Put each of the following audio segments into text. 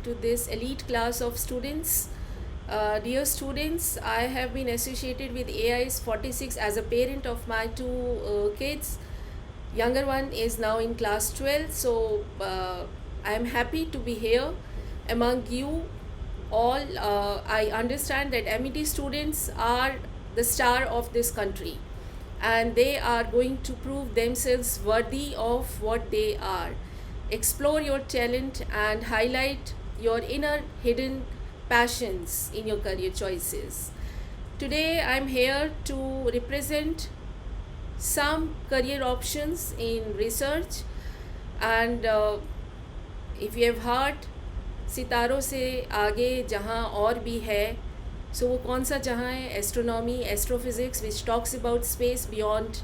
to this elite class of students. Dear students, I have been associated with AIS 46 as a parent of my two kids. Younger one is now in class 12, so I am happy to be here among you all. I understand that MET students are the star of this country, and they are going to prove themselves worthy of what they are. Explore your talent and highlight your inner hidden passions in your career choices. Today, I'm here to represent some career options in research, and if you have heard सितारों से आगे जहाँ और भी है, सो वो कौन सा जहाँ है? Astronomy, astrophysics, which talks about space beyond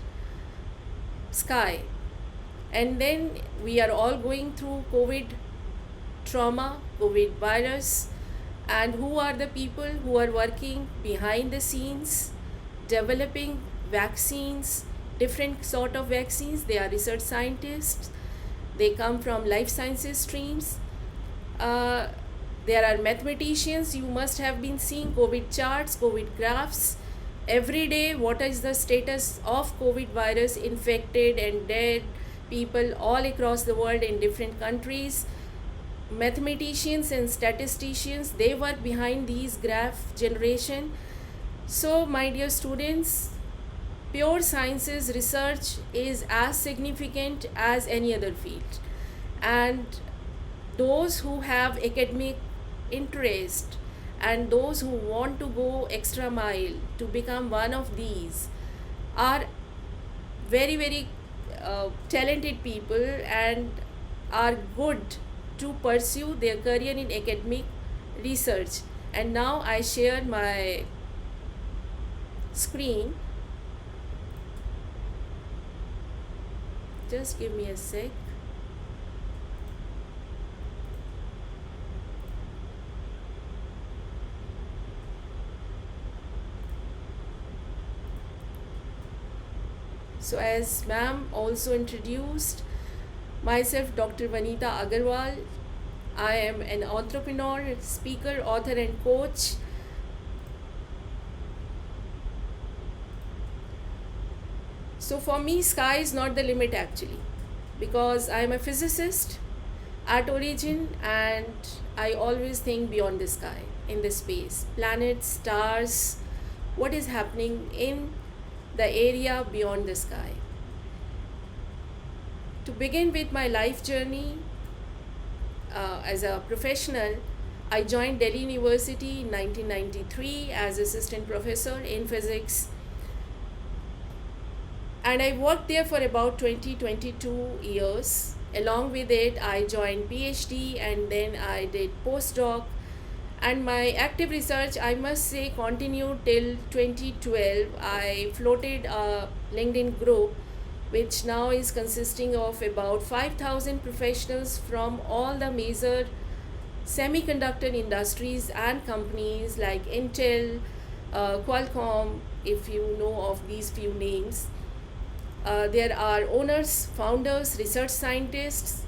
sky. And then we are all going through COVID trauma, COVID virus, and who are the people who are working behind the scenes developing vaccines, different sort of vaccines? They are research scientists, they come from life sciences streams. uh, there are mathematicians. You must have been seeing COVID charts, COVID graphs every day. What is the status of COVID virus, infected and dead people all across the world in different countries? Mathematicians and statisticians, they work behind these graph generation. So my dear students, pure sciences research is as significant as any other field, and those who have academic interest and those who want to go extra mile to become one of these are very talented people and are good to pursue their career in academic research. And now I share my screen. Just give me a sec. So as ma'am also introduced, myself Dr. Vanita Agarwal. I am an entrepreneur, speaker, author and coach. So for me, sky is not the limit actually, because I am a physicist at origin, and I always think beyond the sky, in the space, planets, stars, what is happening in the area beyond the sky. To begin with my life journey as a professional, I joined Delhi University in 1993 as assistant professor in physics, and I worked there for about 22 years. Along with it, I joined PhD and then I did postdoc, and my active research, I must say, continued till 2012. I floated a LinkedIn group which now is consisting of about 5,000 professionals from all the major semiconductor industries and companies like Intel, Qualcomm, if you know of these few names. There are owners, founders, research scientists,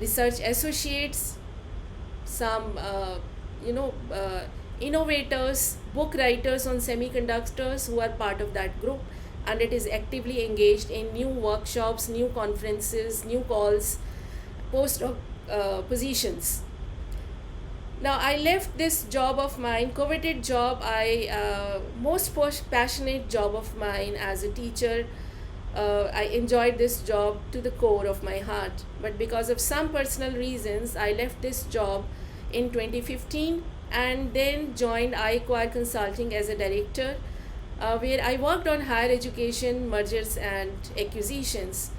research associates, some innovators, book writers on semiconductors who are part of that group, and it is actively engaged in new workshops, new conferences, new calls, post positions. Now I left this job of mine, coveted job, most passionate job of mine as a teacher. I enjoyed this job to the core of my heart, but because of some personal reasons, I left this job in 2015 and then joined iAcquire Consulting as a director, where I worked on higher education mergers and acquisitions.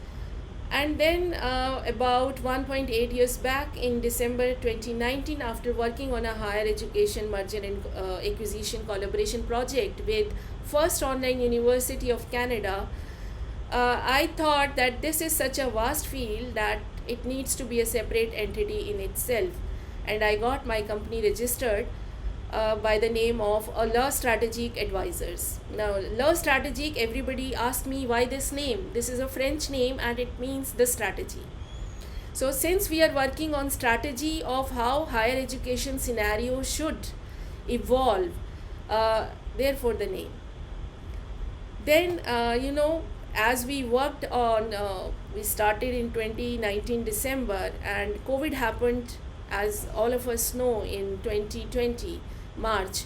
And then about 1.8 years back in December 2019, after working on a higher education merger and acquisition collaboration project with First Online University of Canada, I thought that this is such a vast field that it needs to be a separate entity in itself. And I got my company registered by the name of La Strategic Advisors. Now, La Strategic, everybody asked me why this name. This is a French name and it means the strategy. So since we are working on strategy of how higher education scenario should evolve, therefore the name. Then as we worked on, we started in 2019 December, and COVID happened, as all of us know, in 2020 March.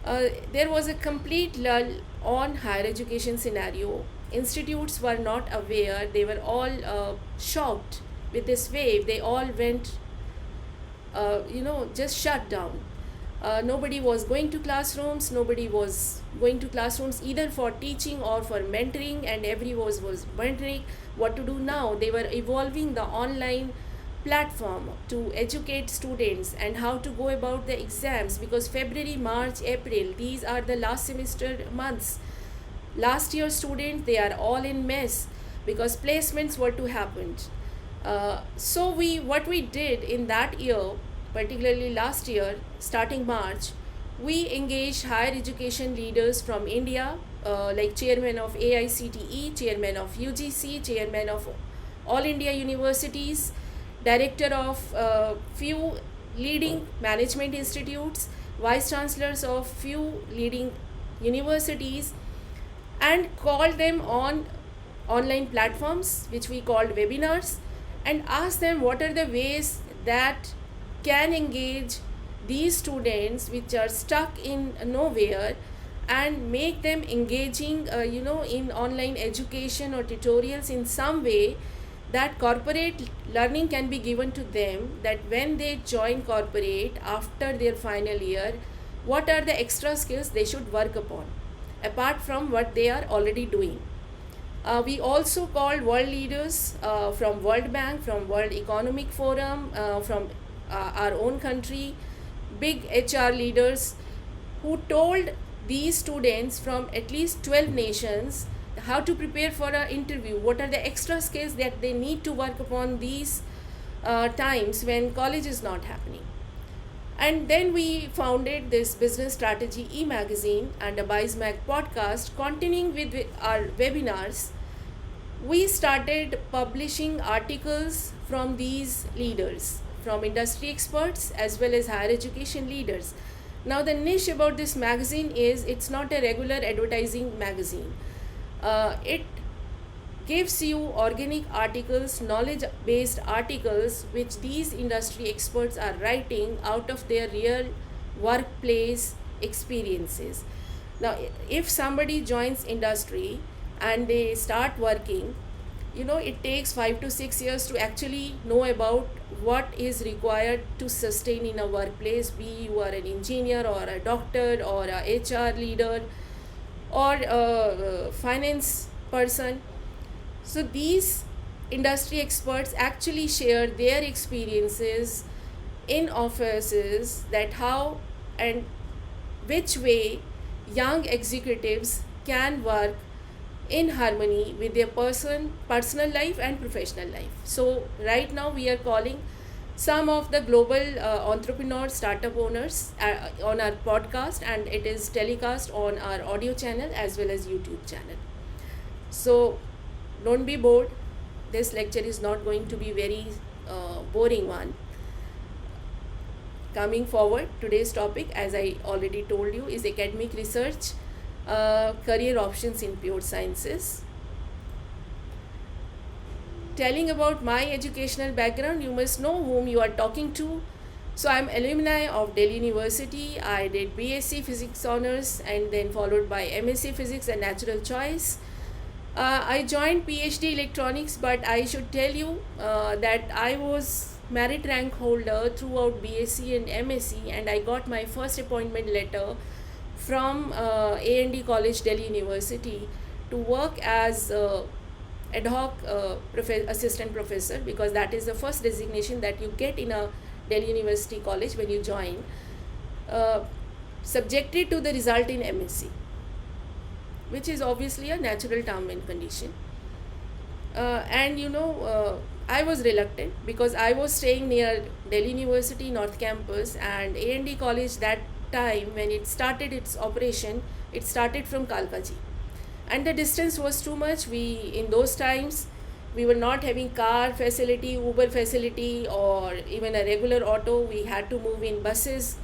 There was a complete lull on higher education scenario. Institutes were not aware, they were all shocked with this wave. They all went, just shut down. Nobody was going to classrooms, nobody was going to classrooms either for teaching or for mentoring, and everyone was wondering what to do now. They were evolving the online platform to educate students and how to go about the exams, because February, March, April, these are the last semester months. Last year students, they are all in mess because placements were to happen. So what we did in that year, particularly last year, starting March, we engaged higher education leaders from India, like chairman of AICTE, chairman of UGC, chairman of All India Universities, director of few leading management institutes, vice chancellors of few leading universities, and called them on online platforms which we called webinars, and asked them what are the ways that can engage these students which are stuck in nowhere and make them engaging in online education or tutorials in some way, that corporate learning can be given to them, that when they join corporate after their final year, what are the extra skills they should work upon apart from what they are already doing. We also called world leaders from World Bank, from World Economic Forum, from our own country, big HR leaders, who told these students from at least 12 nations how to prepare for an interview, what are the extra skills that they need to work upon these times when college is not happening. And then we founded this business strategy e-magazine and a BISMAG podcast. Continuing with our webinars, we started publishing articles from these leaders, from industry experts as well as higher education leaders. Now the niche about this magazine is it's not a regular advertising magazine. It gives you organic articles, knowledge based articles which these industry experts are writing out of their real workplace experiences. Now if somebody joins industry and they start working, it takes 5 to 6 years to actually know about what is required to sustain in a workplace, be you are an engineer or a doctor or a HR leader or a finance person. So these industry experts actually share their experiences in offices, that how and which way young executives can work in harmony with their personal life and professional life. So right now we are calling some of the global entrepreneurs, startup owners on our podcast, and it is telecast on our audio channel as well as YouTube channel. So don't be bored. This lecture is not going to be very boring one. Coming forward, today's topic, as I already told you, is academic research, career options in pure sciences. Telling about my educational background, you must know whom you are talking to. So I'm alumni of Delhi University. I did BSc Physics Honors and then followed by MSc Physics and Natural Choice. I joined PhD Electronics, but I should tell you that I was merit rank holder throughout BSc and MSc, and I got my first appointment letter from A&D College, Delhi University, to work as ad hoc assistant professor, because that is the first designation that you get in a Delhi University college when you join, subjected to the result in MSc, which is obviously a natural term and condition. I was reluctant because I was staying near Delhi University North Campus, and A&D College that time when it started its operation, it started from Kalkaji, and the distance was too much. In those times We were not having car facility, Uber facility, or even a regular auto. We had to move in buses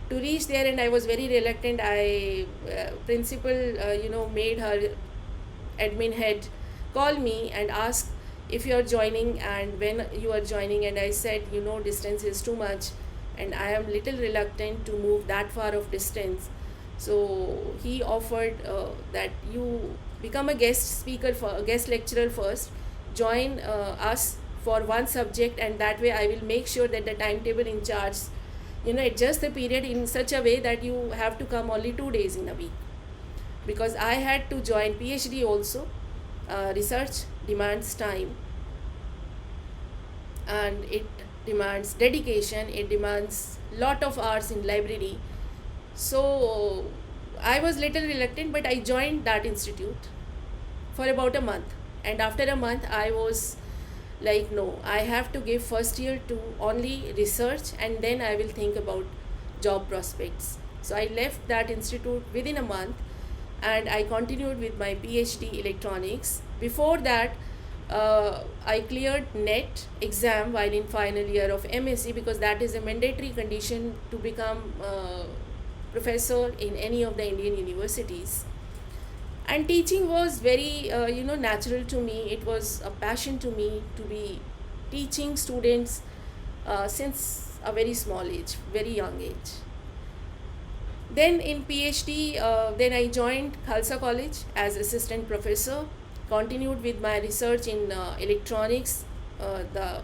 to reach there, and I was very reluctant. I Principal made her admin head call me and ask if you are joining and when you are joining, and I said, distance is too much and I am little reluctant to move that far of distance. So he offered that you become a guest speaker, for a guest lecturer first, join us for one subject, and that way I will make sure that the timetable in charge adjust the period in such a way that you have to come only 2 days in a week, because I had to join PhD also. Research demands time, and it demands dedication, it demands lot of hours in library. So I was little reluctant, but I joined that institute for about a month, and after a month I was like, no, I have to give first year to only research, and then I will think about job prospects. So I left that institute within a month, and I continued with my PhD electronics. Before that, I cleared NET exam while in final year of MSc, because that is a mandatory condition to become professor in any of the Indian universities. And teaching was very natural to me. It was a passion to me to be teaching students since a very small age, very young age. Then in PhD, then I joined Khalsa College as assistant professor, continued with my research in electronics. The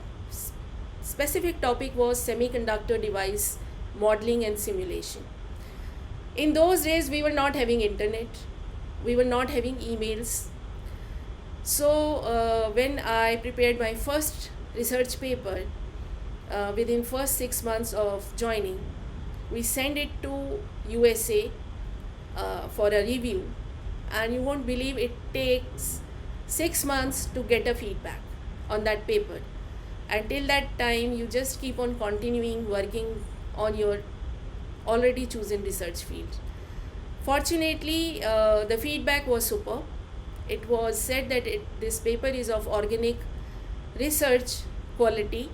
specific topic was semiconductor device modeling and simulation. In those days, we were not having internet, we were not having emails. So when I prepared my first research paper, within first 6 months of joining, we sent it to USA for a review, and you won't believe it takes 6 months to get a feedback on that paper. Until that time, you just keep on continuing working on your already chosen research field. Fortunately, the feedback was super. It was said that this paper is of organic research quality,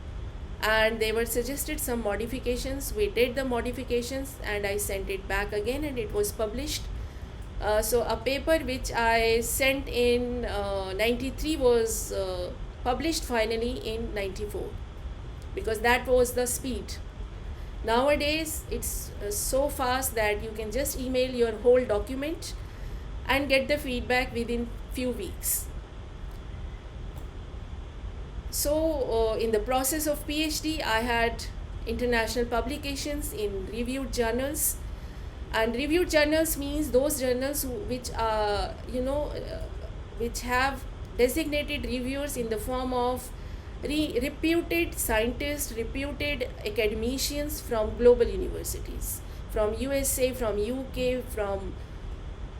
and they were suggested some modifications. We did the modifications, and I sent it back again, and it was published. So a paper which I sent in 93 was published finally in 94, because that was the speed. Nowadays it's so fast that you can just email your whole document and get the feedback within few weeks. So in the process of PhD, I had international publications in reviewed journals, and reviewed journals means those journals which are which have designated reviewers in the form of reputed scientists, reputed academicians from global universities, from USA, from UK, from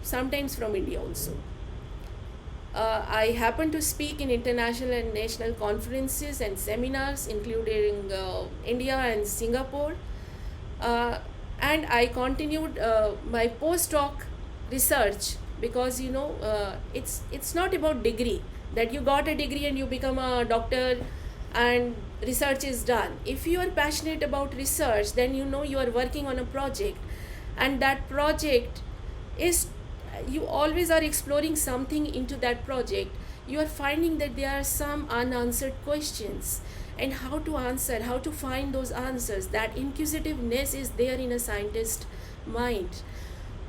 sometimes from India also. I happen to speak in international and national conferences and seminars, including India and Singapore. And I continued my postdoc research, because it's not about degree, that you got a degree and you become a doctor and research is done. If you are passionate about research, then you are working on a project, and that project is, you always are exploring something into that project. You are finding that there are some unanswered questions, and how to answer, how to find those answers. That inquisitiveness is there in a scientist's mind.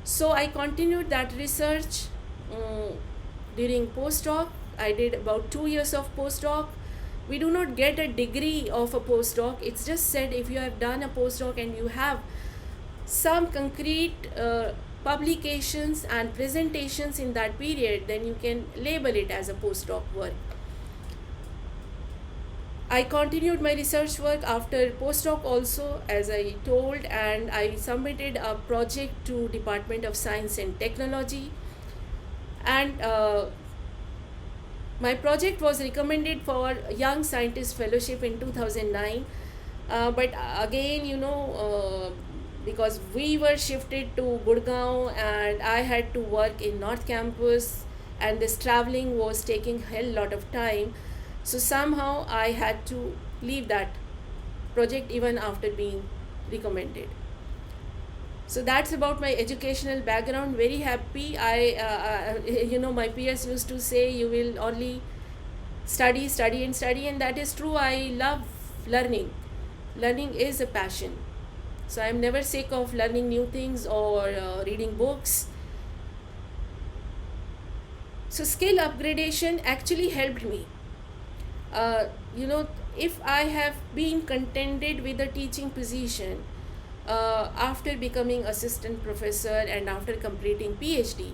So I continued that research during postdoc. I did about 2 years of postdoc. We do not get a degree of a postdoc. It's just said if you have done a postdoc and you have some concrete publications and presentations in that period, then you can label it as a postdoc work. I continued my research work after postdoc also, as I told, and I submitted a project to Department of Science and Technology, and my project was recommended for Young Scientist Fellowship in 2009. But again, because we were shifted to Gurgaon and I had to work in North Campus, and this traveling was taking hell lot of time. So somehow I had to leave that project even after being recommended. So that's about my educational background. Very happy. My peers used to say you will only study, study, and study, and that is true. I love learning. Learning is a passion. So I'm never sick of learning new things or reading books. So skill upgradation actually helped me. Uh, you know, if I have been contented with a teaching position after becoming assistant professor and after completing PhD,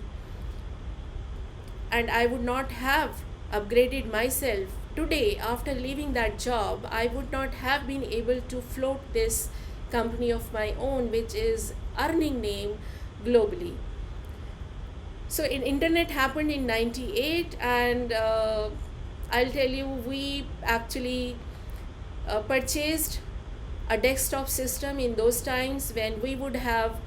and I would not have upgraded myself today after leaving that job, I would not have been able to float this company of my own, which is earning name globally. So in internet happened in 98, and I'll tell you, we actually purchased a desktop system in those times when we would have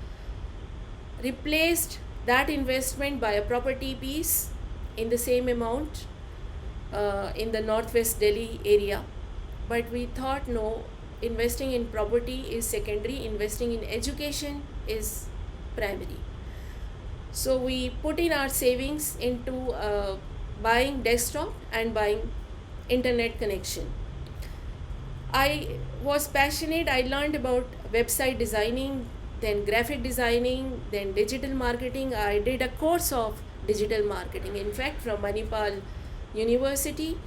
replaced that investment by a property piece in the same amount in the northwest Delhi area. But we thought no, investing in property is secondary, investing in education is primary. So we put in our savings into buying desktop and buying internet connection. I was passionate. I learned about website designing, then graphic designing, then digital marketing. I did a course of digital marketing, in fact, from Manipal University.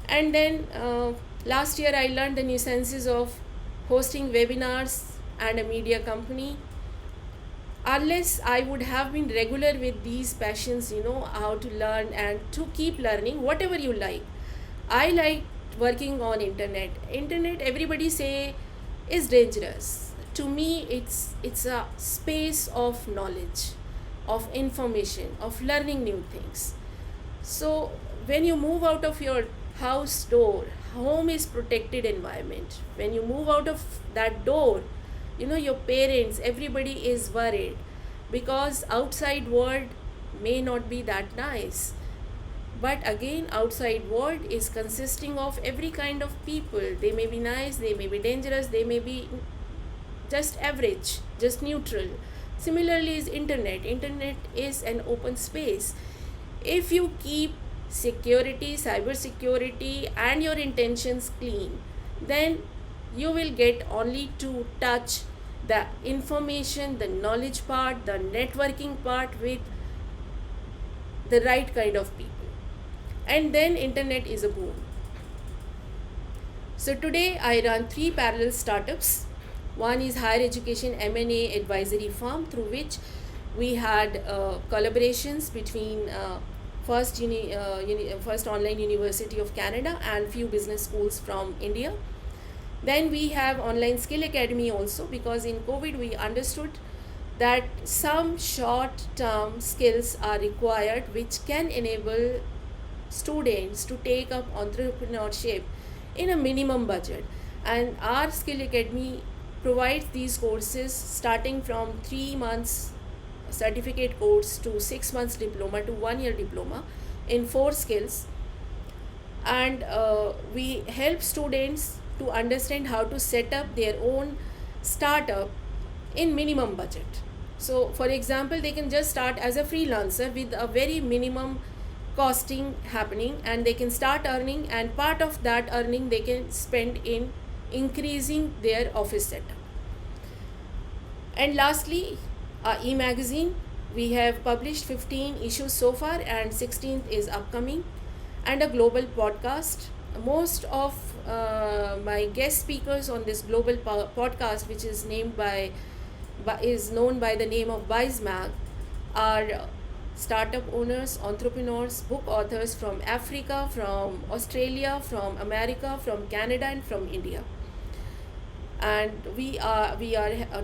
And then last year I learned the nuances of hosting webinars and a media company. Unless I would have been regular with these passions, how to learn and to keep learning, whatever you like. I like working on internet. Everybody say is dangerous. To me, it's a space of knowledge, of information, of learning new things. So when you move out of your house door, home is protected environment. When you move out of that door, your parents, everybody is worried because outside world may not be that nice. But again, outside world is consisting of every kind of people. They may be nice, they may be dangerous, they may be just average, just neutral. Similarly is internet is an open space. If you keep security, cyber security, and your intentions clean, then you will get only to touch the information, the knowledge part, the networking part with the right kind of people. And then internet is a boom. So today I run 3 parallel startups. One is higher education M&A advisory firm, through which we had collaborations between first online university of Canada and few business schools from India. Then we have online skill academy also, because in COVID we understood that some short term skills are required which can enable students to take up entrepreneurship in a minimum budget. And our skill academy provides these courses starting from 3 months certificate course to 6 months diploma to 1 year diploma in 4 skills. And we help students to understand how to set up their own startup in minimum budget. So for example, they can just start as a freelancer with a very minimum costing happening, and they can start earning, and part of that earning they can spend in increasing their office setup. And lastly, e-magazine. We have published 15 issues so far, and 16th is upcoming, and a global podcast. Most of my guest speakers on this global podcast, which is known by the name of BizeMag, are startup owners, entrepreneurs, book authors from Africa, from Australia, from America, from Canada, and from India. And we are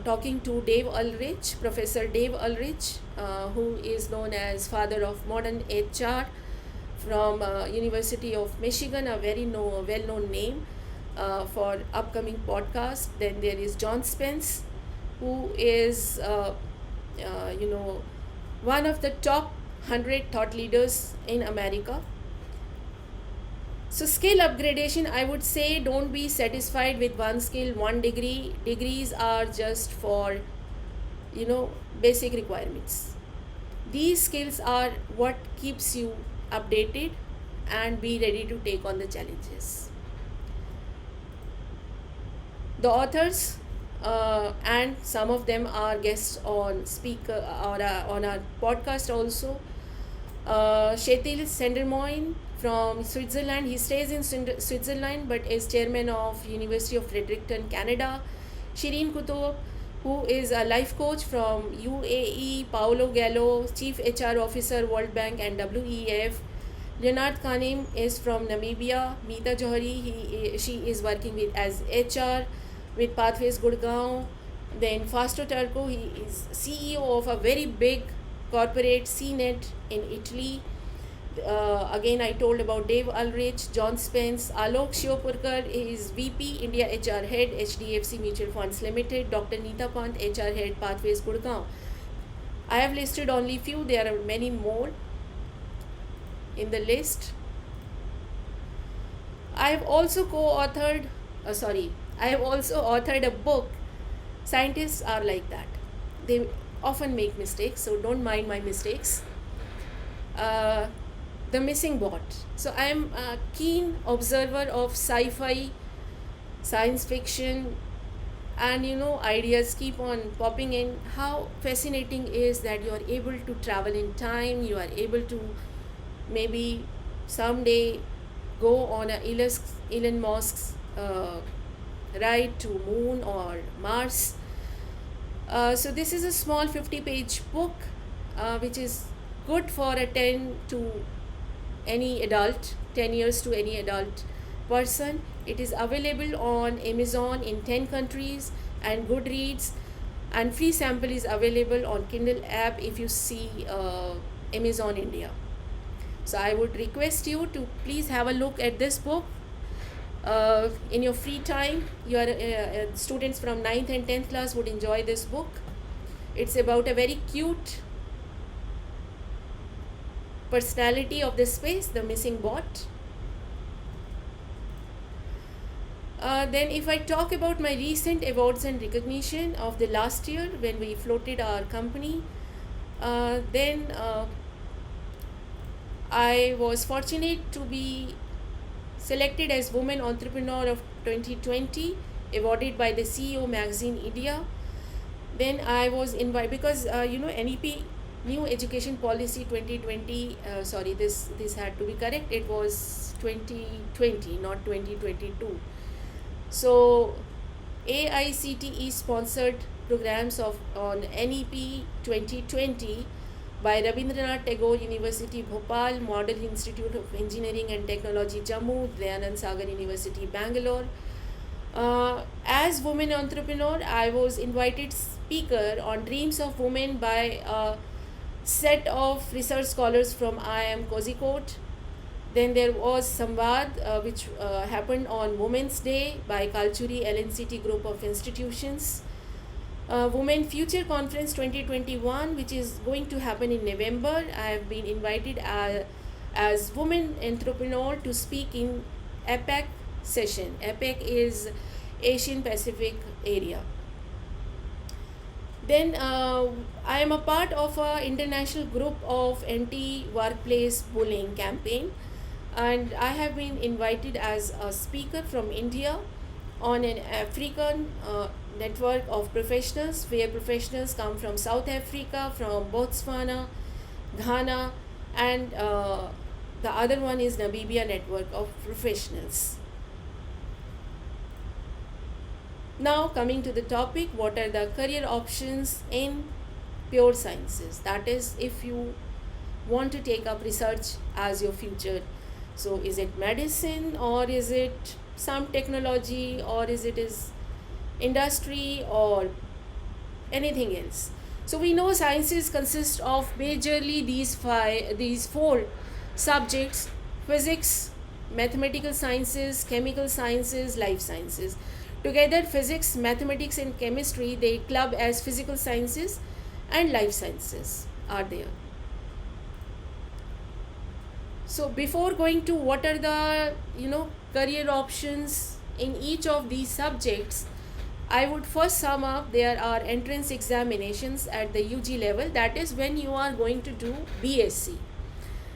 talking to Dave Ulrich, Professor Dave Ulrich, who is known as father of modern HR, from University of Michigan, a very well-known name for upcoming podcast. Then there is John Spence, who is one of the top 100 thought leaders in America. So skill upgradation, I would say, don't be satisfied with one skill, one degree. Degrees are just for, you know, basic requirements. These skills are what keeps you updated and be ready to take on the challenges. The authors, and some of them are guests on speaker or on our podcast also. Shetil Sendermoin from Switzerland. He stays in Switzerland but is chairman of University of Fredericton, Canada. Shireen Kutub, who is a life coach from UAE. Paolo Gallo, chief HR officer, World Bank and WEF. Leonard Kanim is from Namibia. Meeta Johari, she is working with as HR with Pathways Gurgaon. Then Fasto Turco, he is CEO of a very big corporate CNET in Italy. Again, I told about Dave Ulrich, John Spence, Alok Shiopurkar is VP, India HR Head, HDFC Mutual Funds Limited, Dr. Neeta Pant, HR Head, Pathways Gurgaon. I have listed only few, there are many more in the list. I have also I have also authored a book. Scientists are like that. They often make mistakes, so don't mind my mistakes. The Missing Bot. So I am a keen observer of sci-fi, science fiction, and ideas keep on popping in. How fascinating is that you are able to travel in time, you are able to maybe someday go on a Elon Musk's ride to moon or Mars. So this is a small 50-page book which is good for a 10 years to any adult person. It is available on Amazon in 10 countries and Goodreads, and free sample is available on Kindle app if you see Amazon India. So I would request you to please have a look at this book in your free time. Your students from 9th and 10th class would enjoy this book. It's about a very cute personality of this space, the Missing Bot. Then if I talk about my recent awards and recognition of the last year when we floated our company, then I was fortunate to be selected as Women Entrepreneur of 2020, awarded by the CEO Magazine India. Then I was invited because NEP, New Education Policy 2020. This had to be correct. It was 2020, not 2022. So AICTE sponsored programs on NEP 2020 by Rabindranath Tagore University Bhopal, Model Institute of Engineering and Technology Jammu, Dayanand Sagar University Bangalore. As Women Entrepreneur, I was invited speaker on Dreams of Women by a set of research scholars from IIM Kozhikode. Then there was Samvad, which happened on Women's Day by Kalchuri LNCT Group of Institutions. Women Future Conference 2021, which is going to happen in November. I have been invited as Women Entrepreneur to speak in APEC session. APEC is Asian Pacific area. Then I am a part of an international group of anti-workplace bullying campaign, and I have been invited as a speaker from India on an African network of professionals, where professionals come from South Africa, from Botswana, Ghana, and the other one is Namibia network of professionals. Now coming to the topic, what are the career options in pure sciences? That is, if you want to take up research as your future. So is it medicine, or is it some technology, or is industry, or anything else? So we know sciences consist of majorly these four subjects: physics, mathematical sciences, chemical sciences, life sciences. Together, physics, mathematics and chemistry, they club as physical sciences, and life sciences are there. So before going to what are the career options in each of these subjects, I would first sum up there are entrance examinations at the UG level, that is when you are going to do BSc.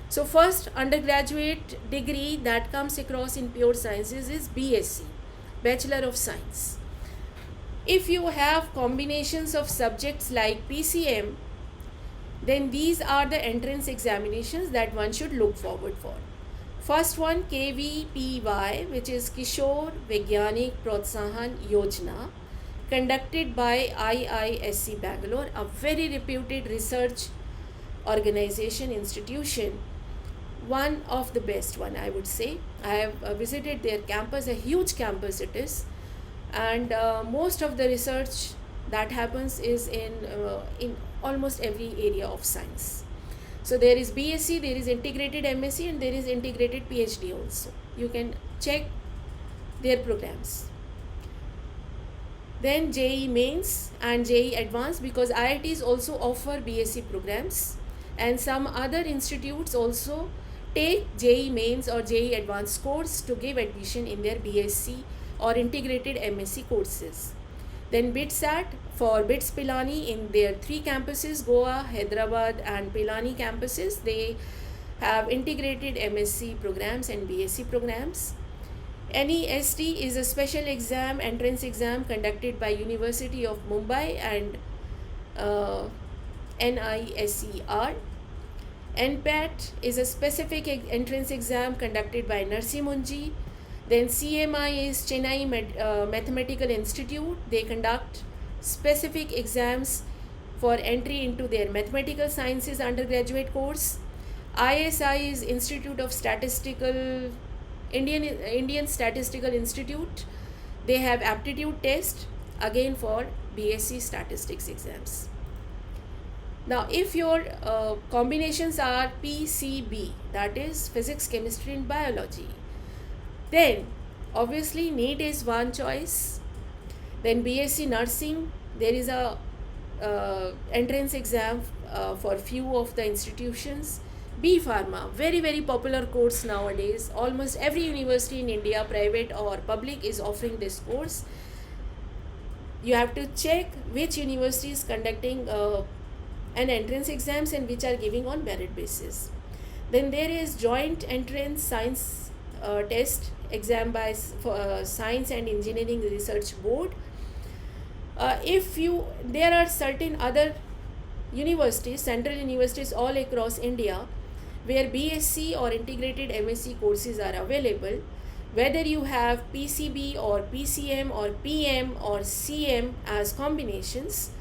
So first undergraduate degree that comes across in pure sciences is BSc, Bachelor of Science. If you have combinations of subjects like PCM, then these are the entrance examinations that one should look forward for. First one, KVPY, which is Kishore Vigyanik Protsahan Yojana, conducted by IISc Bangalore, a very reputed research organization, institution, one of the best one, I would say. I have visited their campus, a huge campus it is, and most of the research that happens is in almost every area of science. So there is BSc, there is integrated MSc, and there is integrated PhD also. You can check their programs. Then JEE Mains and JEE Advanced, because IITs also offer BSc programs, and some other institutes also take JEE Mains or JEE Advanced course to give admission in their BSc or integrated MSc courses. Then BITSAT for BITS Pilani in their 3 campuses, Goa, Hyderabad and Pilani campuses, they have integrated MSc programs and BSc programs. NEST is a special exam, entrance exam conducted by University of Mumbai and NISER. NPAT is a specific entrance exam conducted by Narsi Munji. Then CMI is Chennai Mathematical Institute. They conduct specific exams for entry into their mathematical sciences undergraduate course. ISI is Institute of Statistical Indian Statistical Institute. They have aptitude test again for BSc statistics exams. Now if your combinations are PCB, that is physics, chemistry and biology, then obviously NEET is one choice. Then BSc nursing, there is a entrance exam for few of the institutions. B Pharma, very very popular course nowadays. Almost every university in India, private or public, is offering this course. You have to check which university is conducting an entrance exams and which are giving on merit basis. Then there is joint entrance science test exam by Science and Engineering Research Board. There are certain other universities, central universities all across India, where BSc or integrated MSc courses are available. Whether you have PCB or PCM or PM or CM as combinations,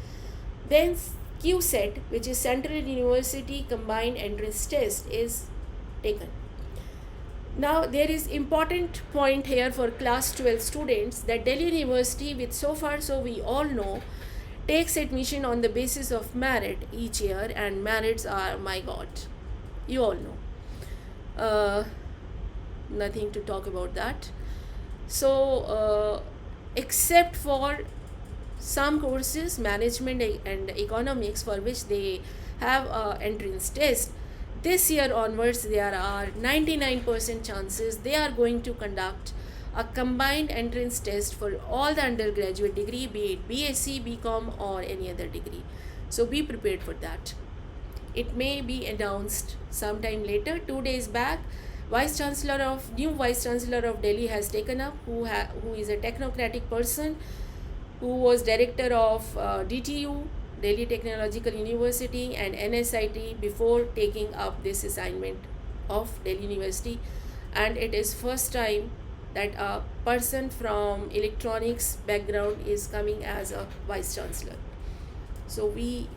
then QCET, which is Central University Combined Entrance Test, is taken. Now there is important point here for class 12 students that Delhi University, with so we all know, takes admission on the basis of merit each year, and merits are, my god, you all know. Nothing to talk about that. So except for some courses, management and economics, for which they have a entrance test, this year onwards there are 99% chances they are going to conduct a combined entrance test for all the undergraduate degree, be it BSc, BCom or any other degree. So be prepared for that. It may be announced sometime later. 2 days back, new Vice Chancellor of Delhi has taken up, who is a technocratic person, who was director of DTU, Delhi Technological University, and NSIT before taking up this assignment of Delhi University. And it is first time that a person from electronics background is coming as a Vice Chancellor. So we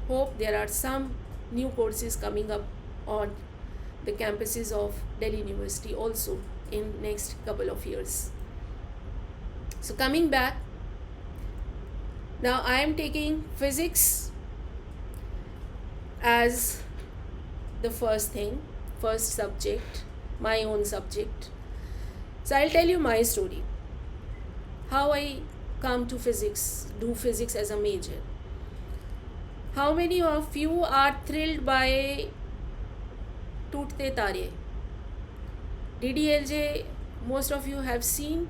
hope there are some new courses coming up on the campuses of Delhi University also in next couple of years. So coming back, now I am taking physics as the first subject, my own subject. So I'll tell you my story, how I come to do physics as a major. How many of you are thrilled by Tootte Tare? DDLJ, most of you have seen.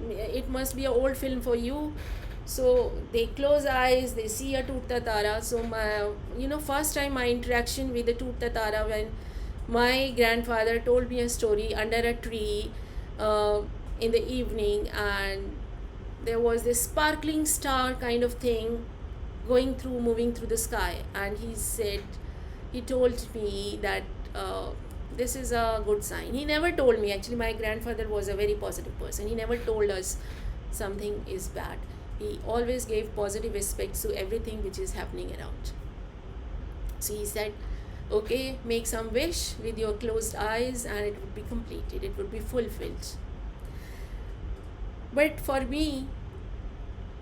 It must be an old film for you. So they close eyes, they see a Tootta Tara. So my, first time my interaction with the Tootta Tara, when my grandfather told me a story under a tree uh, in the evening, and there was this sparkling star kind of thing moving through the sky, and he told me that this is a good sign. He never told me, actually my grandfather was a very positive person. He never told us something is bad. He always gave positive aspects to everything which is happening around. So he said, okay, make some wish with your closed eyes and it would be completed, it would be fulfilled. But for me,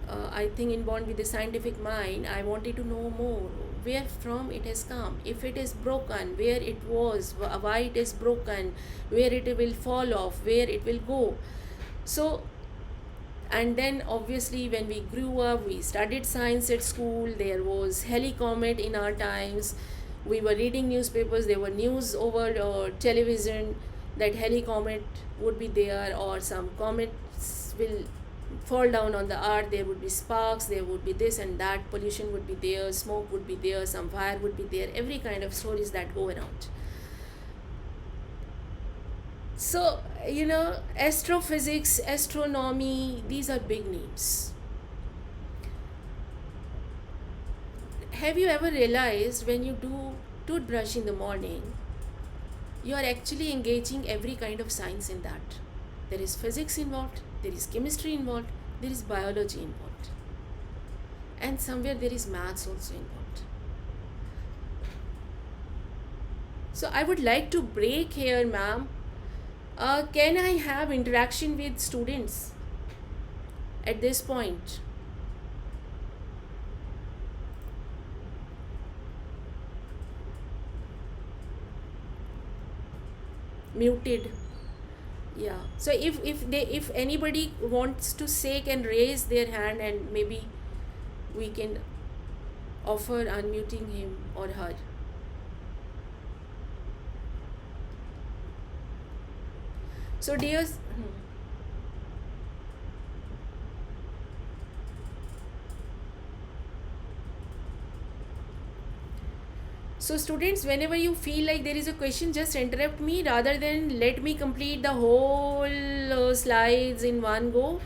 I think inborn with the scientific mind, I wanted to know more where from it has come. If it is broken, where it was, why it is broken, where it will fall off, where it will go. So, and then obviously when we grew up, we studied science at school. There was Halley comet in our times. We were reading newspapers. There were news over television that Halley comet would be there, or some comets will fall down on the earth. There would be sparks, there would be this and that, pollution would be there, smoke would be there, some fire would be there, every kind of stories that go around. So, astrophysics, astronomy, these are big names. Have you ever realized when you do toothbrush in the morning, you are actually engaging every kind of science in that? There is physics involved, there is chemistry involved, there is biology involved, and somewhere there is maths also involved. So I would like to break here, ma'am. Can I have interaction with students at this point? Muted. Yeah. So if anybody wants to say, can raise their hand, and maybe we can offer unmuting him or her. So dear, so students, whenever you feel like there is a question, just interrupt me rather than let me complete the whole slides in one go.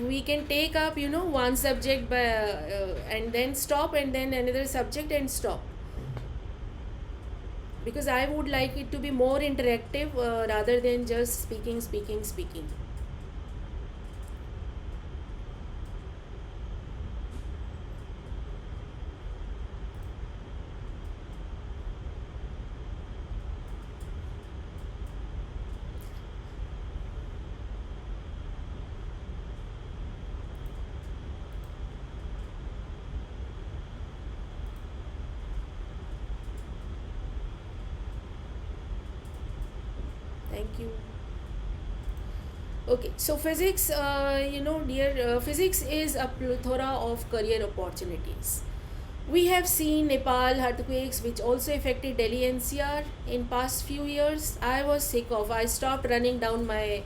We can take up one subject and then stop, and then another subject and stop, because I would like it to be more interactive rather than just speaking. Thank you. Okay, so physics, dear, physics is a plethora of career opportunities. We have seen Nepal earthquakes, which also affected Delhi NCR in past few years. I was sick of. I stopped running down my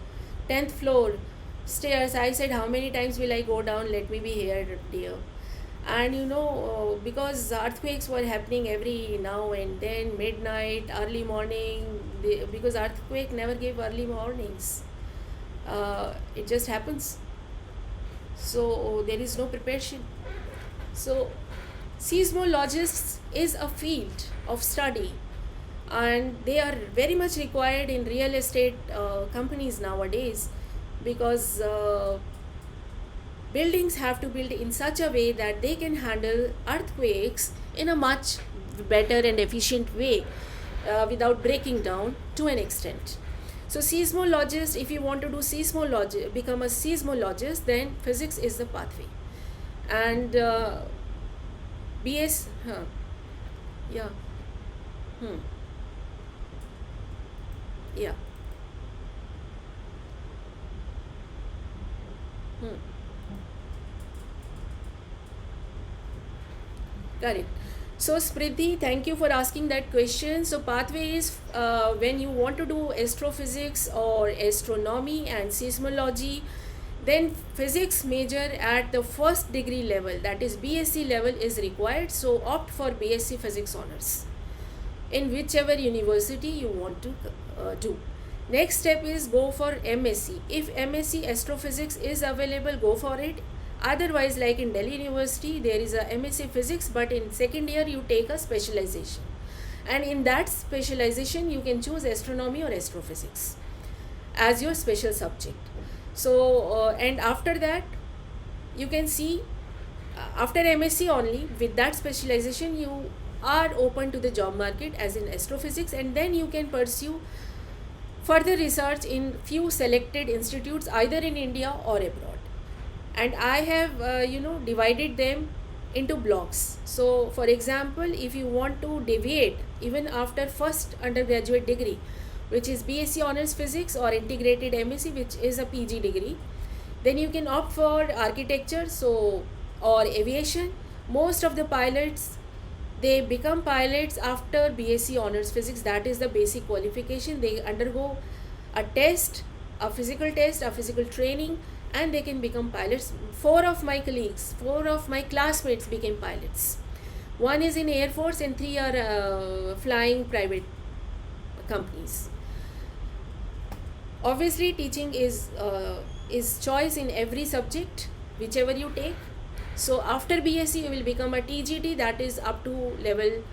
10th floor stairs. I said, how many times will I go down? Let me be here, dear. And because earthquakes were happening every now and then, midnight, early morning, because earthquake never gave early mornings. It just happens. So there is no preparation. So seismologists is a field of study, and they are very much required in real estate companies nowadays, because buildings have to build in such a way that they can handle earthquakes in a much better and efficient way without breaking down to an extent. So seismologist, if you want to do seismology, become a seismologist, then physics is the pathway. And BS, yeah, yeah, correct. So Smriti, thank you for asking that question. So pathway is when you want to do astrophysics or astronomy and seismology, then physics major at the first degree level, that is BSc level, is required. So opt for BSc Physics Honors in whichever university you want to do. Next step is go for MSc. If MSc Astrophysics is available, go for it. Otherwise, like in Delhi University, there is a MSc Physics, but in second year you take a specialization. And in that specialization, you can choose astronomy or astrophysics as your special subject. So, and after that, you can see after MSc only, with that specialization, you are open to the job market as in astrophysics, and then you can pursue further research in few selected institutes either in India or abroad. And I have divided them into blocks. So for example, if you want to deviate even after first undergraduate degree, which is BSc Honors Physics or integrated MSc, which is a PG degree, then you can opt for architecture, so or aviation. Most of the pilots, they become pilots after BSc Honors Physics. That is the basic qualification. They undergo a test, a physical training, and they can become pilots. Four of my classmates became pilots. One is in Air Force and three are flying private companies. Obviously, teaching is choice in every subject, whichever you take. So after BSc, you will become a TGT, that is up to level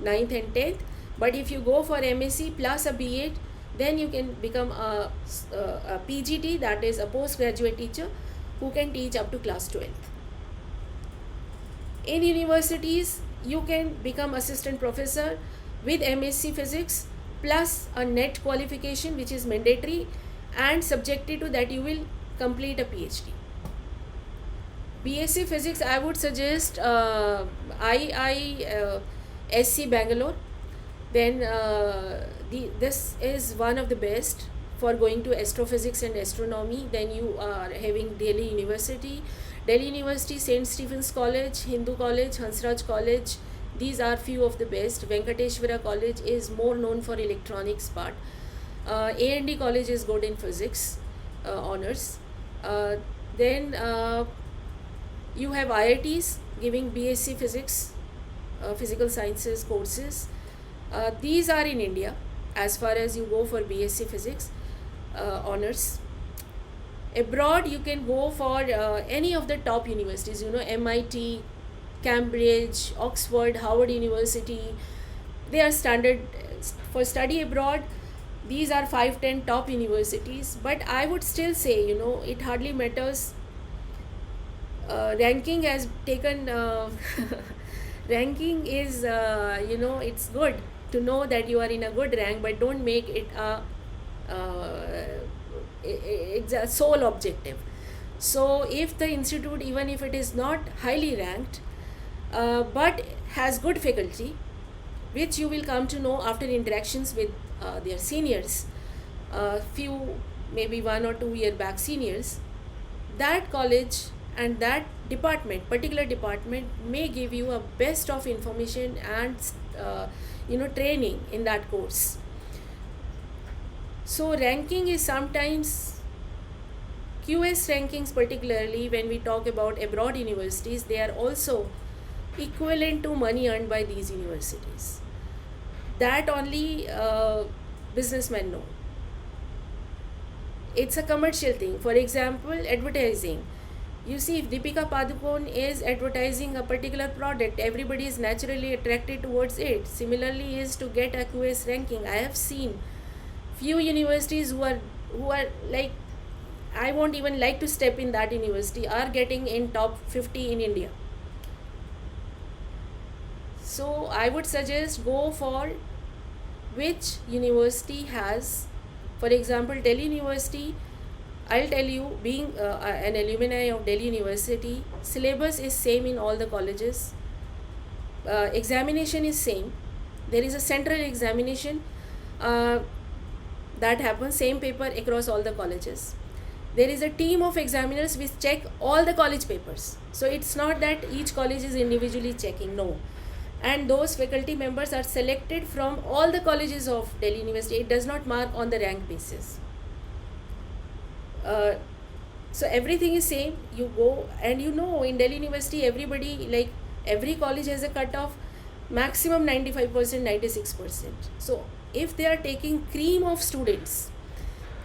9th and 10th. But if you go for MSc plus a B8, then you can become a PGT, that is a postgraduate teacher who can teach up to class 12th. In universities, you can become assistant professor with MSc Physics plus a NET qualification, which is mandatory, and subjected to that you will complete a PhD. BSc Physics, I would suggest SC Bangalore. Then this is one of the best for going to astrophysics and astronomy. Then you are having Delhi University, St. Stephen's College, Hindu College, Hansraj College. These are few of the best. Venkateshwara College is more known for electronics part. A&D College is good in physics honors. Then you have IITs giving BSc Physics, Physical Sciences courses. These are in India as far as you go for BSc Physics honors. Abroad, you can go for any of the top universities, MIT, Cambridge, Oxford, Harvard University. They are standard for study abroad. These are 5-10 top universities. But I would still say, it hardly matters. Ranking has taken ranking is it's good to know that you are in a good rank, but don't make it it's a sole objective. So if the institute, even if it is not highly ranked, but has good faculty, which you will come to know after interactions with their seniors, few maybe 1 or 2 year back seniors, that college and that particular department may give you a best of information and training in that course. So ranking is sometimes QS rankings, particularly when we talk about abroad universities, they are also equivalent to money earned by these universities. That only businessmen know. It's a commercial thing. For example, advertising. You see, if Deepika Padukone is advertising a particular product, everybody is naturally attracted towards it. Similarly, is to get a QS ranking. I have seen few universities who are like, I won't even like to step in that university, are getting in top 50 in India. So I would suggest go for which university has, for example, Delhi University. I'll tell you, being an alumni of Delhi University, syllabus is same in all the colleges. Examination is same. There is a central examination that happens, same paper across all the colleges. There is a team of examiners which check all the college papers. So it's not that each college is individually checking. No. and those faculty members are selected from all the colleges of Delhi University. It does not mark on the rank basis. uh, so everything is same. You go, and in Delhi University, everybody, like, every college has a cutoff maximum 95%, 96%. So if they are taking cream of students,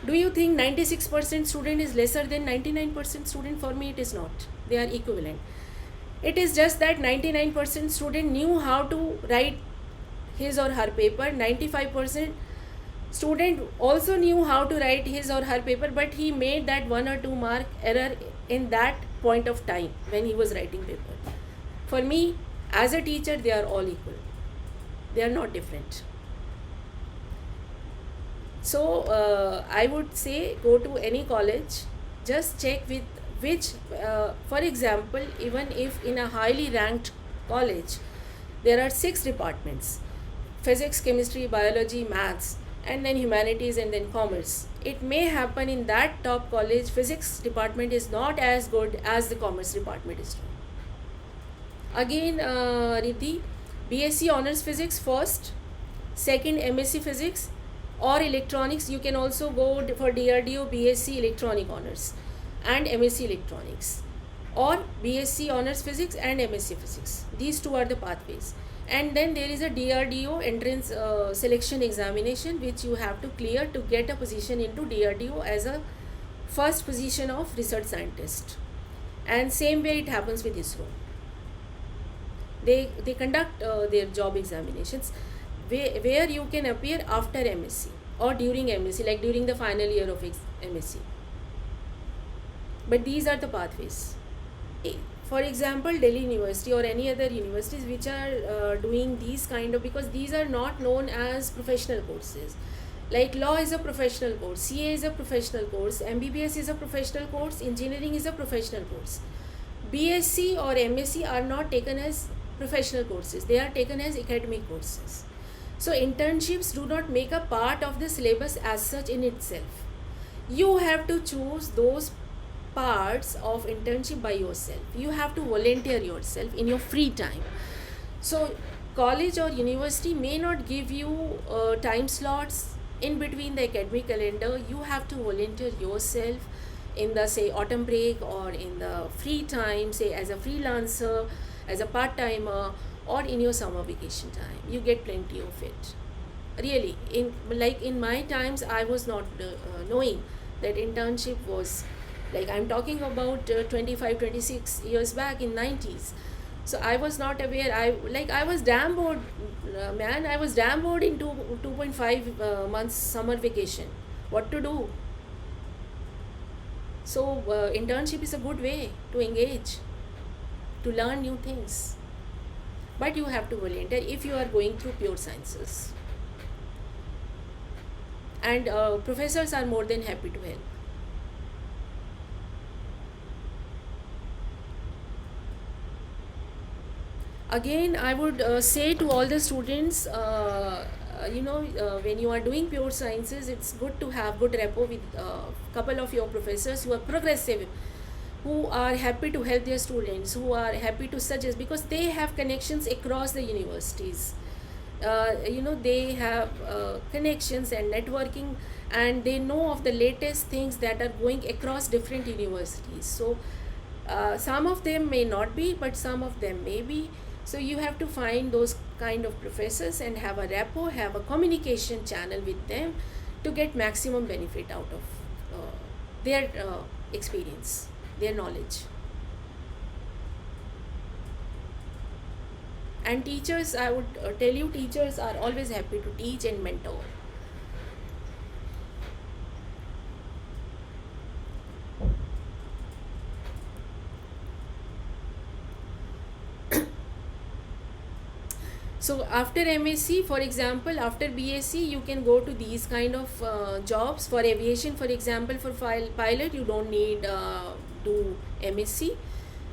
do you think 96% student is lesser than 99% student? For me, it is not. They are equivalent. It is just that 99% student knew how to write his or her paper. 95% student also knew how to write his or her paper, but he made that 1 or 2 mark error in that point of time when he was writing paper. For me, as a teacher, they are all equal. They are not different. So I would say, go to any college, just check with which, for example, even if in a highly ranked college there are 6 departments: physics, chemistry, biology, maths, and then humanities, and then commerce. It may happen in that top college, physics department is not as good as the commerce department is doing. Again, Riddhi, BSc Honors Physics first, second MSc Physics or Electronics. You can also go for DRDO BSc Electronic Honors and MSc Electronics, or BSc Honors Physics and MSc Physics. These two are the pathways. And then there is a DRDO entrance selection examination which you have to clear to get a position into DRDO as a first position of research scientist. And same way it happens with ISRO. They conduct their job examinations where you can appear after MSc or during MSc, like during the final year of MSc. But these are the pathways. For example, Delhi University or any other universities which are doing these kind of, because these are not known as professional courses. Like law is a professional course, CA is a professional course, MBBS is a professional course, engineering is a professional course. BSc or MSc are not taken as professional courses, they are taken as academic courses. So internships do not make a part of the syllabus as such in itself. You have to choose those parts of internship by yourself. You have to volunteer yourself in your free time. So college or university may not give you time slots in between the academic calendar. You have to volunteer yourself in the, say, autumn break or in the free time, say as a freelancer, as a part-timer, or in your summer vacation time. You get plenty of it. Really, in my times, I was not knowing that internship was, like, I'm talking about 25, 26 years back in 90s. So I was not aware. I was damn bored, man. I was damn bored in 2.5 months summer vacation. What to do? So internship is a good way to engage, to learn new things. But you have to volunteer if you are going through pure sciences. And professors are more than happy to help. Again, I would say to all the students, when you are doing pure sciences, it's good to have good rapport with a couple of your professors who are progressive, who are happy to help their students, who are happy to suggest, because they have connections across the universities. They have connections and networking, and they know of the latest things that are going across different universities. So some of them may not be, but some of them may be. So you have to find those kind of professors and have a rapport, have a communication channel with them to get maximum benefit out of their experience, their knowledge. And teachers, I would tell you, teachers are always happy to teach and mentor. So after MSc, for example, after BSc, you can go to these kind of jobs. For aviation, for example, for pilot, you don't need do MSc.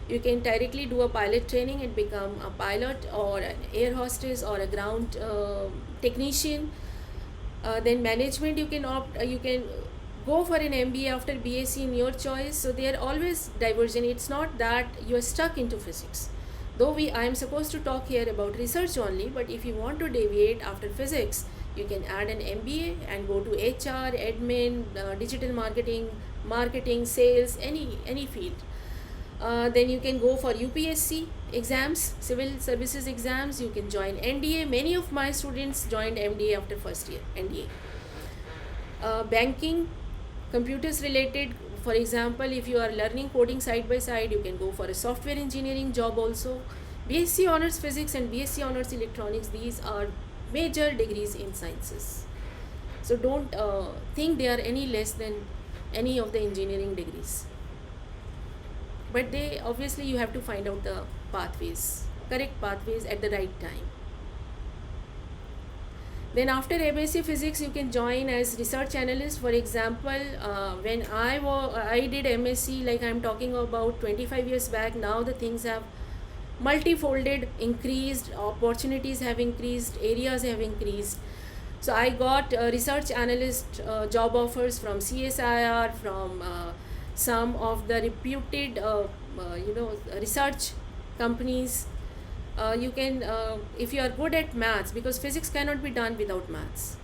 You can directly do a pilot training and become a pilot or an air hostess or a ground technician. Then management, you can you can go for an MBA after BSc in your choice. So they are always divergent. It's not that you are stuck into physics, Though I am supposed to talk here about research only, but if you want to deviate after physics, you can add an MBA and go to HR, admin, digital marketing, sales, any field. Then you can go for UPSC exams, civil services exams. You can join NDA. Many of my students joined MDA after first year, NDA. Banking, computers related. For example, if you are learning coding side by side, you can go for a software engineering job also. BSc honors physics and BSc honors electronics, these are major degrees in sciences. So don't think they are any less than any of the engineering degrees. But they obviously you have to find out the pathways, correct pathways at the right time. Then after MSc Physics, you can join as research analyst. For example, when I did MSc, like I'm talking about 25 years back, now the things have multifolded, increased, opportunities have increased, areas have increased. So I got research analyst job offers from CSIR, from some of the reputed, research companies. You can, if you are good at maths, because physics cannot be done without maths,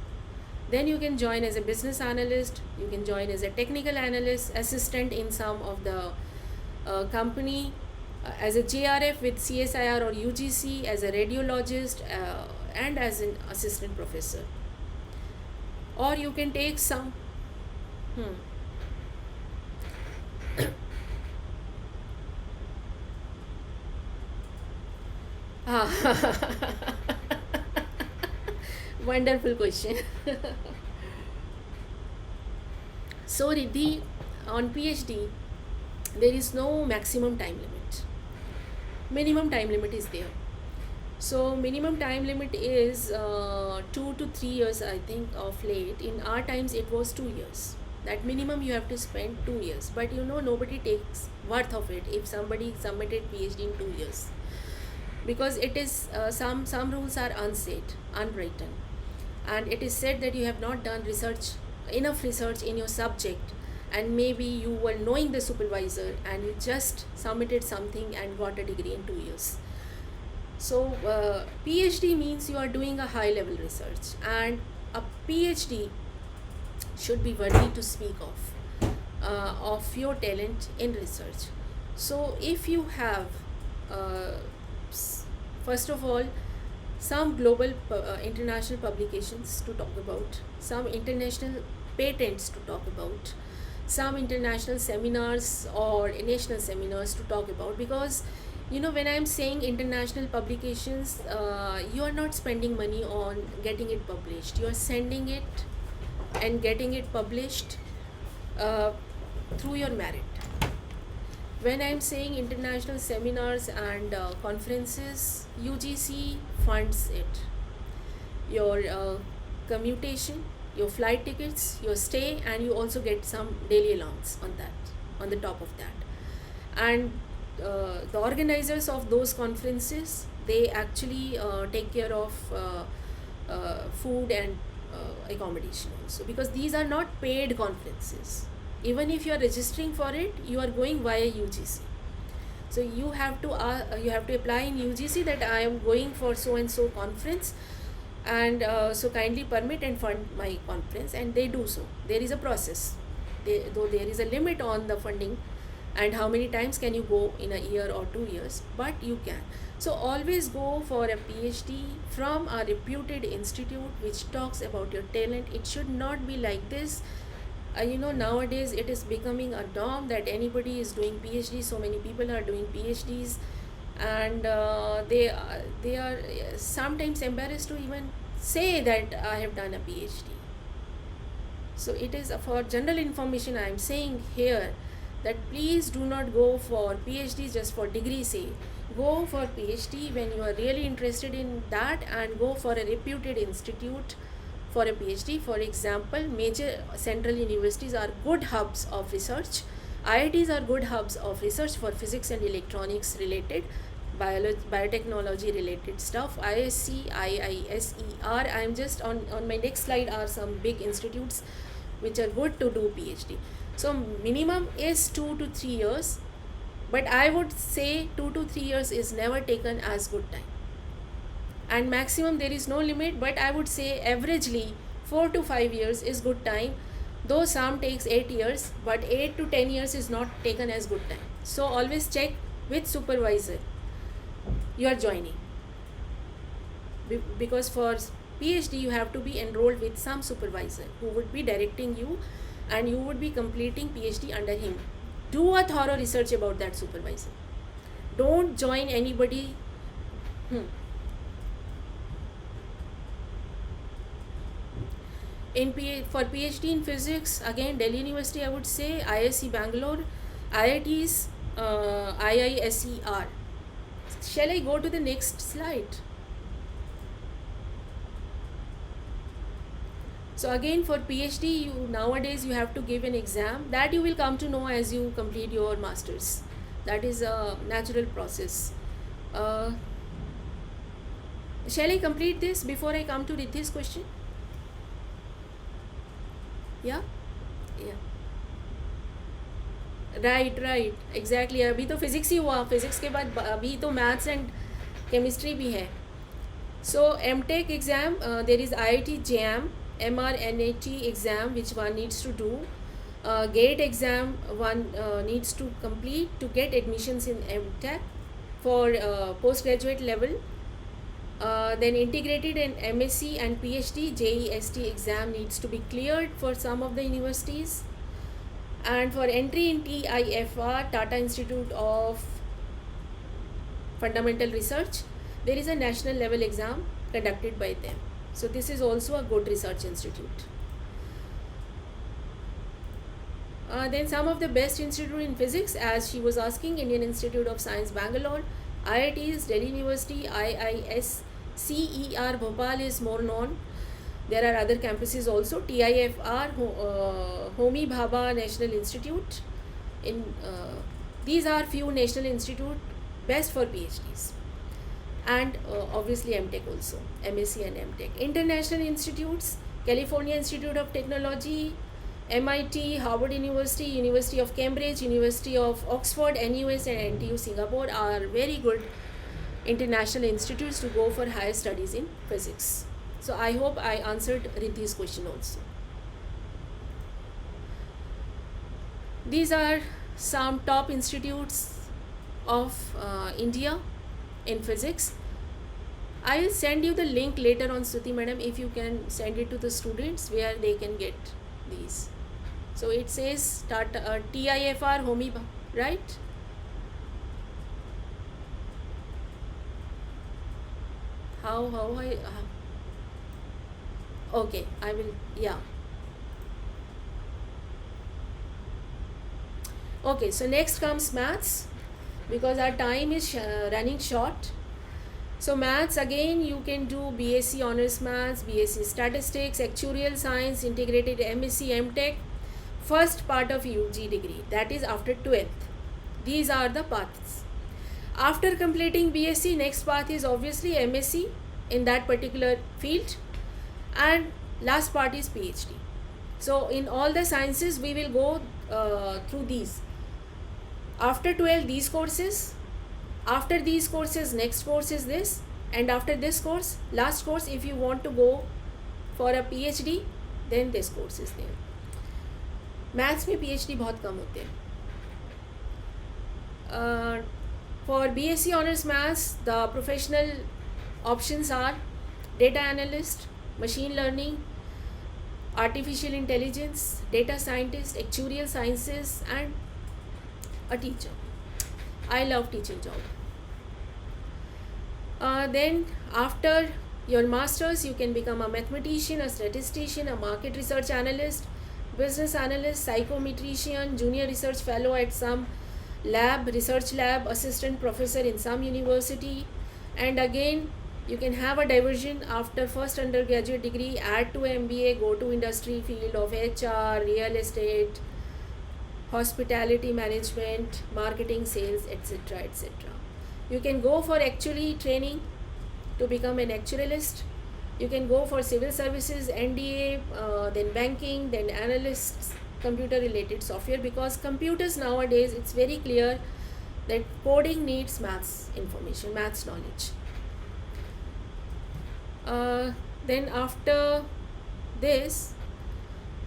then you can join as a business analyst. You can join as a technical analyst, assistant in some of the company, as a JRF with CSIR or UGC, as a radiologist, and as an assistant professor. Or you can take some. Hmm. Ah. Wonderful question. So, Riddhi, on PhD, there is no maximum time limit. Minimum time limit is there. So, minimum time limit is 2 to 3 years, I think, of late. In our times, it was 2 years. That minimum you have to spend 2 years. But nobody takes worth of it if somebody submitted PhD in 2 years. Because it is some rules are unsaid, unwritten, and it is said that you have not done enough research in your subject, and maybe you were knowing the supervisor and you just submitted something and got a degree in 2 years. So PhD means you are doing a high level research, and a PhD should be worthy to speak of your talent in research. So if you have first of all, some global international publications to talk about, some international patents to talk about, some international seminars or national seminars to talk about. Because when I'm saying international publications, you are not spending money on getting it published, you are sending it and getting it published through your merit. When I'm saying international seminars and conferences, UGC funds it. Your commutation, your flight tickets, your stay, and you also get some daily allowance on the top of that. And the organizers of those conferences, they actually take care of food and accommodation also, because these are not paid conferences. Even if you are registering for it, you are going via UGC. So you have to apply in UGC that I am going for so and so conference, and so kindly permit and fund my conference, and they do so. There is a process, though there is a limit on the funding and how many times can you go in a year or 2 years, but you can. So always go for a PhD from a reputed institute which talks about your talent. It should not be like this. Nowadays it is becoming a norm that anybody is doing PhD. So many people are doing PhDs, and they are sometimes embarrassed to even say that I have done a PhD. So it is for general information I am saying here that please do not go for PhD just for degree sake. Go for PhD when you are really interested in that, and go for a reputed institute for a PhD. For example, major central universities are good hubs of research. IITs are good hubs of research for physics and electronics related, biotechnology related stuff. ISC, IISER, I am just on my next slide are some big institutes which are good to do PhD. So minimum is 2 to 3 years. But I would say 2 to 3 years is never taken as good time, and maximum there is no limit, but I would say averagely 4 to 5 years is good time, though some takes 8 years, but 8 to 10 years is not taken as good time. So always check with supervisor you are joining. Because for PhD you have to be enrolled with some supervisor who would be directing you, and you would be completing PhD under him. Do a thorough research about that supervisor. Don't join anybody. hmm. For PhD in physics, again Delhi University, I would say ISC Bangalore, IITs, IISER. Shall I go to the next slide? So again for PhD, nowadays you have to give an exam that you will come to know as you complete your masters. That is a natural process. Uh, shall I complete this before I come to Riddhi's question? Yeah, yeah. Right exactly अभी तो physics ही हुआ, physics के बाद अभी तो maths and chemistry भी है. So M Tech exam, there is IIT JAM MRNAT exam which one needs to do. GATE exam one needs to complete to get admissions in MTech for postgraduate level. Then integrated and MSc and PhD JEST exam needs to be cleared for some of the universities. And for entry in TIFR, Tata Institute of Fundamental Research, there is a national level exam conducted by them. So this is also a good research institute. Then some of the best institute in physics, as she was asking, Indian Institute of Science Bangalore, IITs, Delhi University, IISCER Bhopal is more known. There are other campuses also, TIFR, Homi Bhabha National Institute. These are few national institute best for PhDs. And obviously MTech also, MSc and MTech. International institutes, California Institute of Technology, MIT, Harvard University, University of Cambridge, University of Oxford, NUS and NTU Singapore are very good international institutes to go for higher studies in physics. So I hope I answered Riddhi's question also. These are some top institutes of India in physics. I will send you the link later on, Stuti madam, if you can send it to the students where they can get these. So it says TIFR Homi, right? How I okay, I will, yeah. Okay, so next comes maths, because our time is running short. So maths, again you can do BSc Honors Maths, BSc Statistics, Actuarial Science, Integrated MSc MTech, first part of UG degree, that is after 12th. These are the paths. After completing BSc, next path is obviously MSc in that particular field, and last part is PhD. So in all the sciences we will go through these. After 12, these courses. After these courses, next course is this, and after this course, last course, if you want to go for a PhD, then this course is there. Maths में PhD बहुत कम होते हैं. For BSc Honors Maths, the professional options are data analyst, machine learning, artificial intelligence, data scientist, actuarial sciences, and a teacher. I love teaching job. Then after your masters, you can become a mathematician, a statistician, a market research analyst, business analyst, psychometrician, junior research fellow at some lab, research lab, assistant professor in some university. And again you can have a diversion after first undergraduate degree, add to MBA, go to industry field of HR, real estate, hospitality management, marketing, sales, etc. etc. You can go for actually training to become an actuarialist. You can go for civil services, NDA, then banking, then analysts, computer related software, because computers nowadays, it's very clear, that coding needs maths information, maths knowledge. Then after this,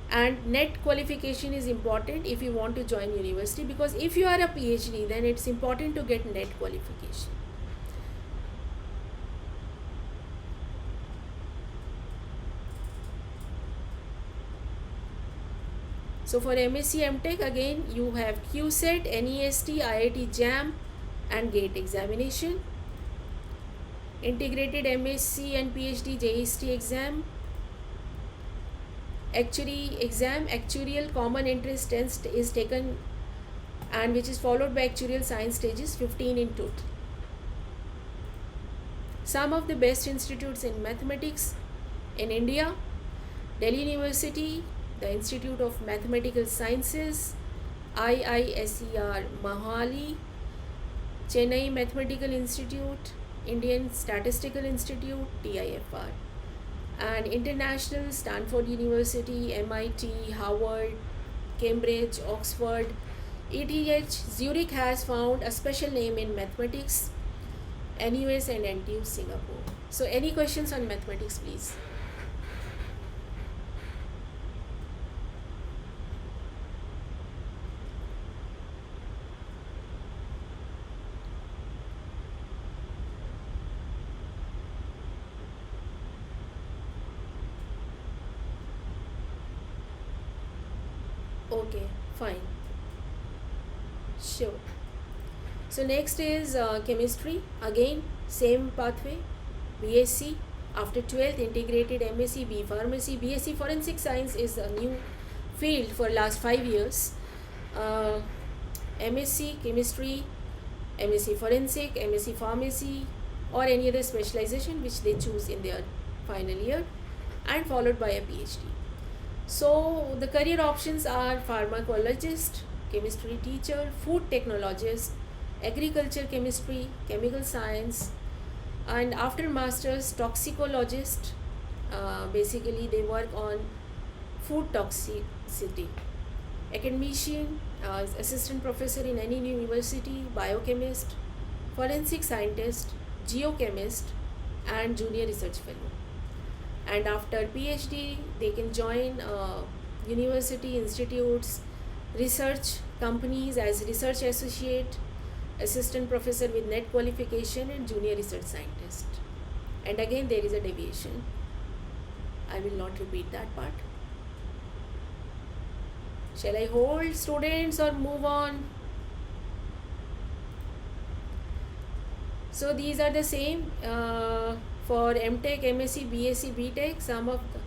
and net qualification is important if you want to join university, because if you are a PhD, then it's important to get net qualification. So for MSc MTech, again you have QCET, NEST, IIT JAM, and GATE examination. Integrated MSc and PhD JST exam, actuarial common interest test is taken, and which is followed by actuarial science stages, 15 in total. Some of the best institutes in mathematics in India: Delhi University, the Institute of Mathematical Sciences, IISER Mohali, Chennai Mathematical Institute, Indian Statistical Institute, TIFR, and international: Stanford University, MIT, Harvard, Cambridge, Oxford, ETH. Zurich has found a special name in mathematics, NUS and NTU Singapore. So any questions on mathematics, please? Okay, fine. Sure. So next is chemistry. Again, same pathway. BSc. After 12th, integrated MSc, B Pharmacy. BSc Forensic Science is a new field for last 5 years. Uh, MSc Chemistry, MSc Forensic, MSc Pharmacy, or any other specialization which they choose in their final year, and followed by a PhD. So the career options are pharmacologist, chemistry teacher, food technologist, agriculture chemistry, chemical science, and after masters, toxicologist. Basically, they work on food toxicity. Academician, assistant professor in any university, biochemist, forensic scientist, geochemist, and junior research fellow. And after PhD, they can join university institutes, research companies as research associate, assistant professor with net qualification, and junior research scientist. And again, there is a deviation. I will not repeat that part. Shall I hold, students, or move on? So these are the same for MTech, MSc, BSc, BTech. Some of the,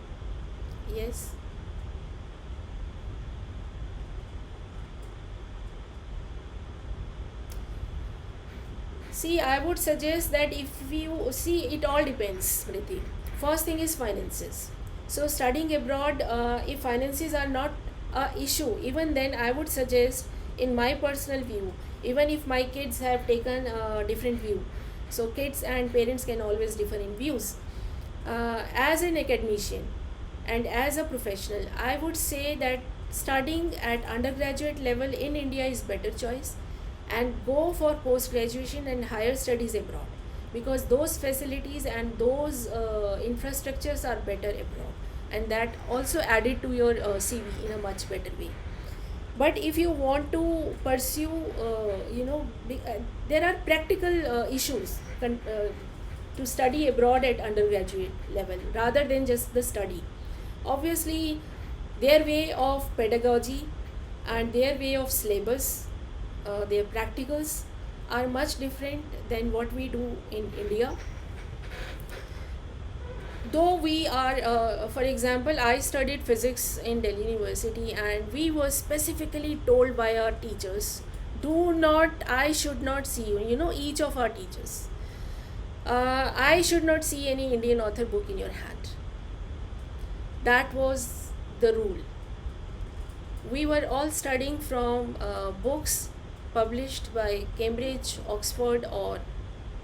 yes. See, I would suggest that if you see, it all depends, Priti. First thing is finances. So studying abroad, if finances are not a issue, even then I would suggest, in my personal view, even if my kids have taken a different view, so kids and parents can always differ in views. As an academician and as a professional, I would say that studying at undergraduate level in India is better choice, and go for post graduation and higher studies abroad, because those facilities and those infrastructures are better abroad, and that also added to your CV in a much better way. But if you want to pursue, there are practical issues to study abroad at undergraduate level rather than just the study. Obviously, their way of pedagogy and their way of syllabus, their practicals are much different than what we do in India. Though we are, for example, I studied physics in Delhi University, and we were specifically told by our teachers, do not, I should not see you, each of our teachers, I should not see any Indian author book in your hand. That was the rule. We were all studying from books published by Cambridge, Oxford, or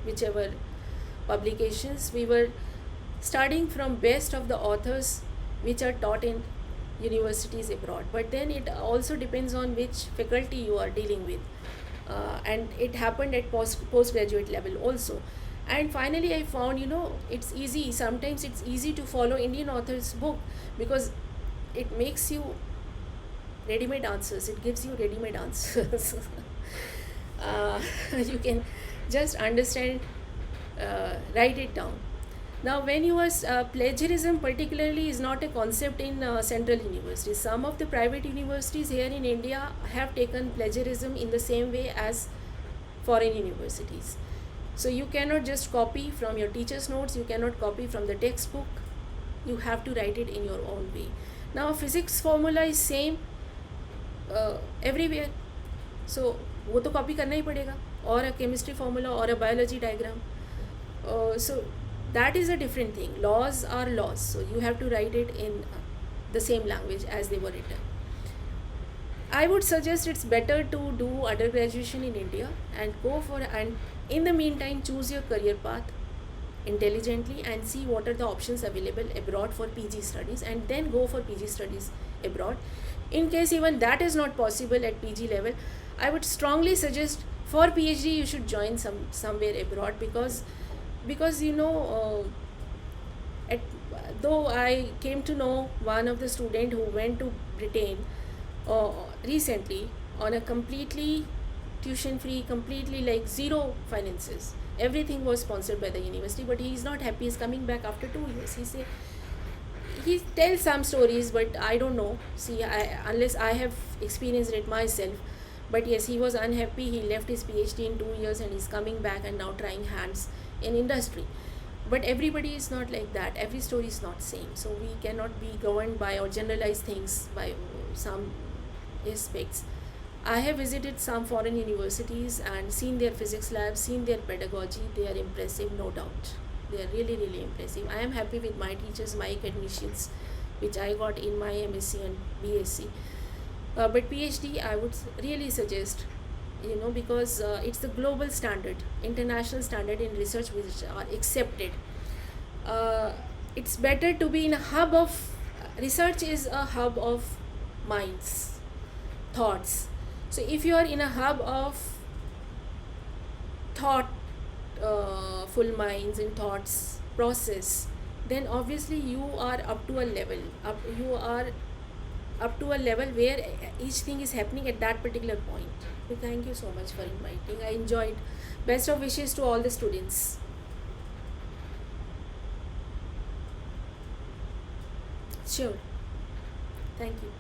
whichever publications. We were studying from best of the authors which are taught in universities abroad. But then it also depends on which faculty you are dealing with. and it happened at postgraduate level also. And finally I found, it's easy, sometimes it's easy to follow Indian authors book, because it makes you ready-made answers, it gives you ready-made answers. uh, you can just understand, write it down. Now, when you are plagiarism particularly is not a concept in central universities. Some of the private universities here in India have taken plagiarism in the same way as foreign universities. So you cannot just copy from your teacher's notes, you cannot copy from the textbook, you have to write it in your own way. Now, physics formula is same everywhere, so वो तो copy करना ही पड़ेगा, और a chemistry formula or a biology diagram. So that is a different thing. Laws are laws, so you have to write it in the same language as they were written. I would suggest it's better to do undergraduation in India and go for, and in the meantime choose your career path intelligently and see what are the options available abroad for PG studies, and then go for PG studies abroad. In case even that is not possible at PG level, I would strongly suggest for PhD you should join somewhere abroad, because at, though I came to know one of the student who went to Britain recently on a completely tuition free, completely like zero finances, everything was sponsored by the university, but he is not happy. He's coming back after 2 years. He tells some stories, but I don't know. See, unless I have experienced it myself. But yes, he was unhappy. He left his PhD in 2 years and he's coming back and now trying hands in industry. But everybody is not like that. Every story is not same. So we cannot be governed by or generalize things by some aspects. I have visited some foreign universities and seen their physics labs, seen their pedagogy. They are impressive, no doubt. They are really, really impressive. I am happy with my teachers, my academicians, which I got in my MSc and BSc. But PhD, I would really suggest, because it's the global standard, international standard in research which are accepted. It's better to be in a hub of, research is a hub of minds, thoughts. So if you are in a hub of thought, full minds and thoughts process, then obviously you are up to a level, you are up to a level where each thing is happening at that particular point. So thank you so much for inviting. I enjoyed. Best of wishes to all the students. Sure. Thank you.